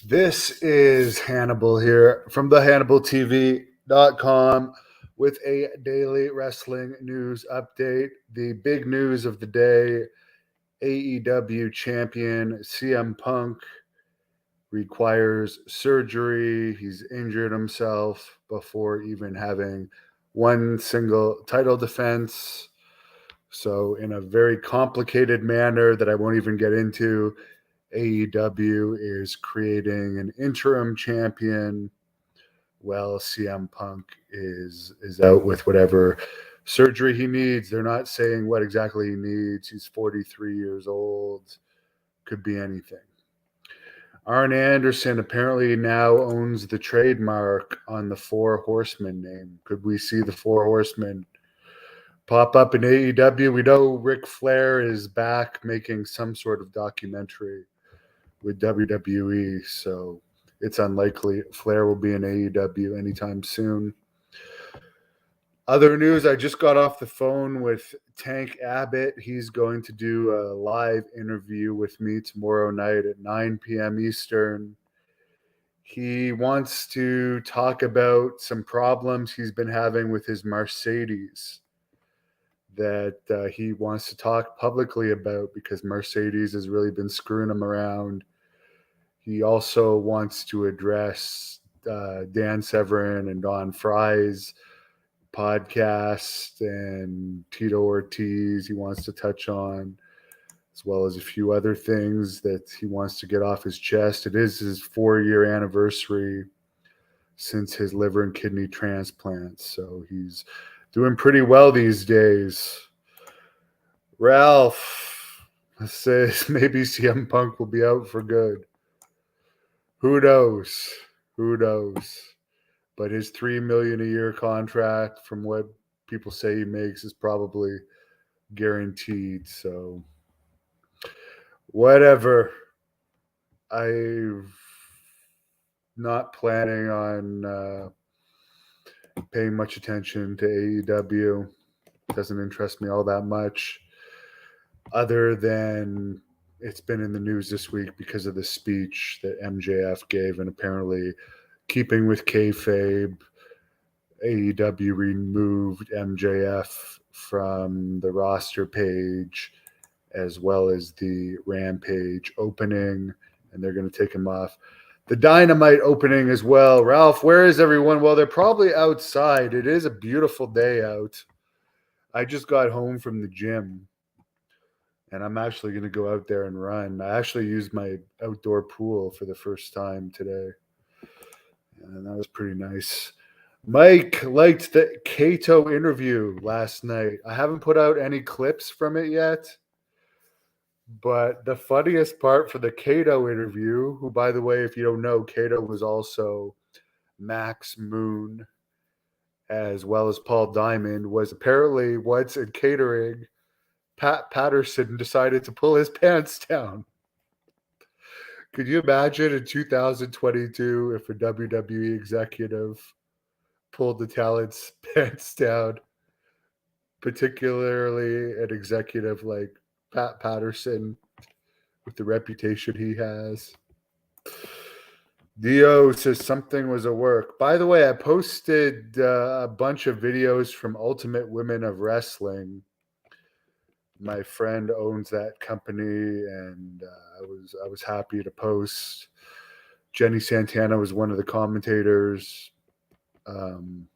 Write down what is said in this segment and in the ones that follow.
This is Hannibal here from the HannibalTV.com with a daily wrestling news update. The big news of the day: AEW champion CM Punk requires surgery. He's injured himself before even having one single title defense. So, in a very complicated manner that I won't even get into, AEW is creating an interim champion. Well, CM Punk is out with whatever surgery he needs. They're not saying what exactly he needs. He's 43 years old. Could be anything. Arn Anderson apparently now owns the trademark on the Four Horsemen name. Could we see the Four Horsemen pop up in AEW? We know Ric Flair is back making some sort of documentary with WWE, so it's unlikely Flair will be in AEW anytime soon. Other news, I just got off the phone with Tank Abbott. He's going to do a live interview with me tomorrow night at 9 p.m. Eastern. He wants to talk about some problems he's been having with his Mercedes that he wants to talk publicly about because Mercedes has really been screwing him around. He also wants to address Dan Severin and Don Fry's podcast and Tito Ortiz. He wants to touch on, as well as a few other things that he wants to get off his chest. It is his 4-year anniversary since his liver and kidney transplant, so he's doing pretty well these days. Ralph says maybe CM Punk will be out for good. Who knows? Who knows? But his $3 million a year contract, from what people say he makes, is probably guaranteed. So, whatever. I'm not planning on paying much attention to AEW. It doesn't interest me all that much, other than it's been in the news this week because of the speech that MJF gave, and apparently, keeping with kayfabe, AEW removed MJF from the roster page as well as the Rampage opening, and they're going to take him off the Dynamite opening as well. Ralph, where is everyone? Well, they're probably outside. It is a beautiful day out. I just got home from the gym, and I'm actually going to go out there and run. I actually used my outdoor pool for the first time today, and that was pretty nice. Mike liked the Kato interview last night. I haven't put out any clips from it yet, but the funniest part for the Kato interview, who, by the way, if you don't know, Kato was also Max Moon as well as Paul Diamond, was apparently once in catering, Pat Patterson decided to pull his pants down. Could you imagine in 2022 if a WWE executive pulled the talent's pants down, particularly an executive like Pat Patterson with the reputation he has? Dio says something was a work. By the way, I posted a bunch of videos from Ultimate Women of Wrestling. My friend owns that company, and I was happy to post. Jenny Santana was one of the commentators on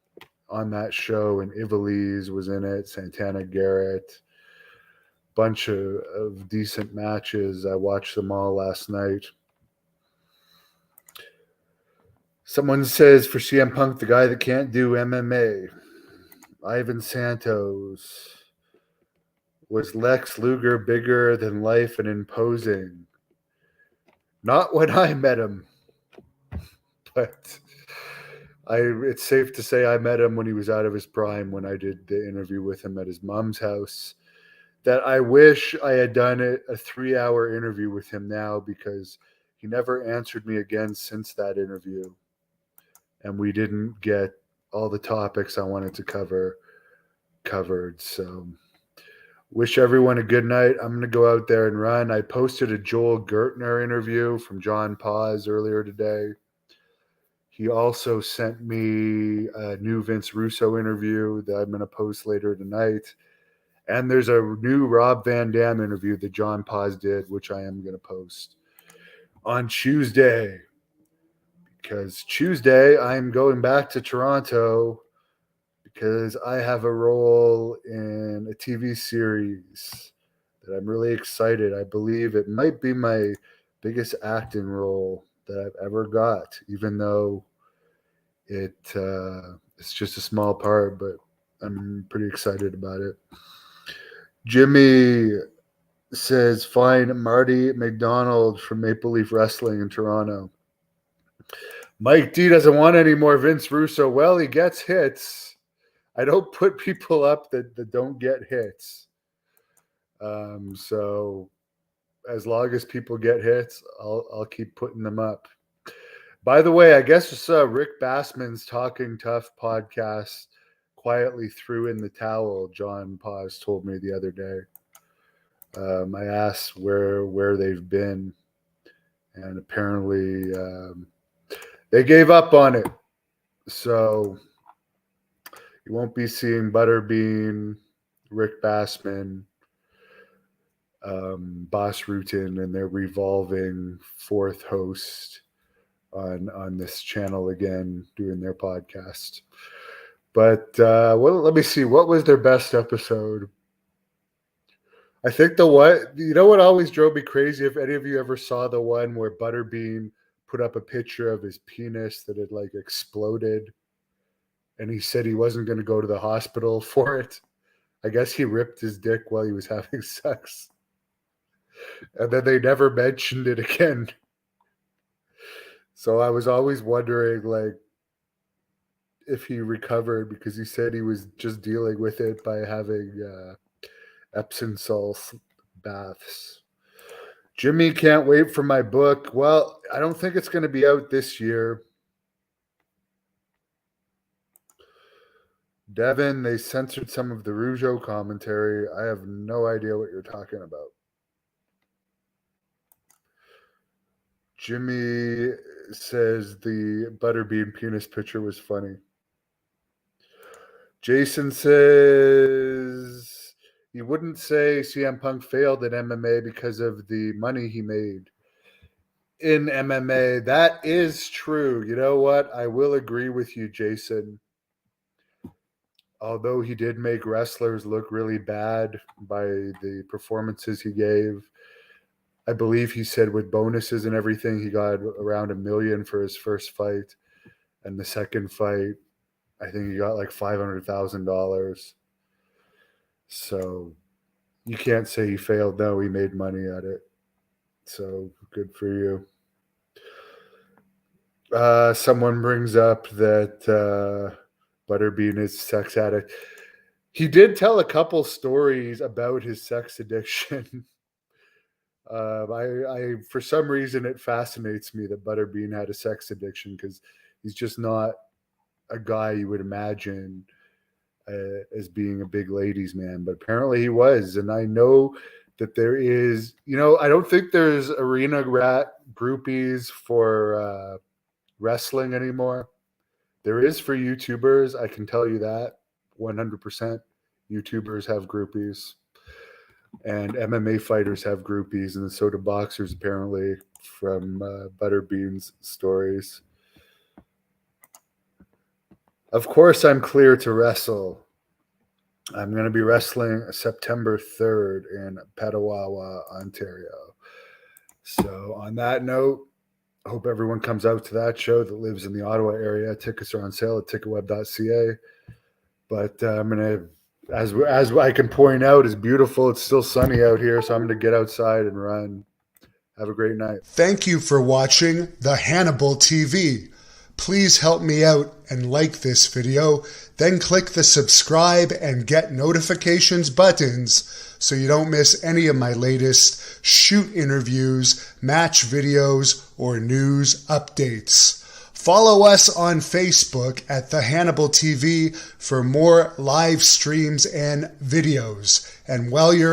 that show, and Ivelisse was in it. Santana Garrett, bunch of decent matches. I watched them all last night. Someone says for CM Punk, the guy that can't do MMA, Ivan Santos. Was Lex Luger bigger than life and imposing? Not when I met him, but it's safe to say I met him when he was out of his prime, when I did the interview with him at his mom's house. That I wish I had done a 3-hour interview with him now, because he never answered me again since that interview. And we didn't get all the topics I wanted to cover covered. So Wish everyone a good night. I'm going to go out there and run. I posted a Joel Gertner interview from John Paz earlier today. He also sent me a new Vince Russo interview that I'm going to post later tonight. And there's a new Rob Van Dam interview that John Paz did, which I am going to post on Tuesday. Because Tuesday, I'm going back to Toronto because I have a role in a TV series that I'm really excited. I believe it might be my biggest acting role that I've ever got, even though it's just a small part, but I'm pretty excited about it. Jimmy says, find Marty McDonald from Maple Leaf Wrestling in Toronto. Mike D doesn't want any more Vince Russo. Well, he gets hits. I don't put people up that don't get hits. So as long as people get hits, I'll keep putting them up. By the way, I guess Rick Bassman's Talking Tough podcast quietly threw in the towel, John Paz told me the other day. I asked where they've been, and apparently they gave up on it. So you won't be seeing Butterbean, Rick Bassman, Bas Rutten, and their revolving fourth host on this channel again doing their podcast. But let me see. What was their best episode? I think what always drove me crazy, if any of you ever saw the one where Butterbean put up a picture of his penis that had like exploded, and he said he wasn't going to go to the hospital for it. I guess he ripped his dick while he was having sex. And then they never mentioned it again. So I was always wondering, like, if he recovered, because he said he was just dealing with it by having Epsom salt baths. Jimmy can't wait for my book. Well, I don't think it's going to be out this year. Devin, they censored some of the Rougeau commentary. I have no idea what you're talking about. Jimmy says the Butterbean penis picture was funny. Jason says he wouldn't say CM Punk failed at MMA because of the money he made in MMA. That is true. You know what? I will agree with you, Jason. Although he did make wrestlers look really bad by the performances he gave. I believe he said with bonuses and everything, he got around $1 million for his first fight. And the second fight, I think he got like $500,000. So you can't say he failed. No, he made money at it. So good for you. Someone brings up that Butterbean is a sex addict. He did tell a couple stories about his sex addiction. I for some reason, it fascinates me that Butterbean had a sex addiction, because he's just not a guy you would imagine as being a big ladies man, but apparently he was. And I know that there is, I don't think there's arena rat groupies for wrestling anymore. There is for YouTubers. I can tell you that 100%. YouTubers have groupies, and MMA fighters have groupies, and so do boxers, apparently, from Butterbean's stories. Of course, I'm clear to wrestle. I'm going to be wrestling September 3rd in Petawawa, Ontario. So on that note, I hope everyone comes out to that show that lives in the Ottawa area. Tickets are on sale at ticketweb.ca. But I'm going to, as I can point out, it's beautiful. It's still sunny out here, so I'm going to get outside and run. Have a great night. Thank you for watching the Hannibal TV. Please help me out and like this video, then click the subscribe and get notifications buttons so you don't miss any of my latest shoot interviews, match videos, or news updates. Follow us on Facebook at The Hannibal TV for more live streams and videos. And while you're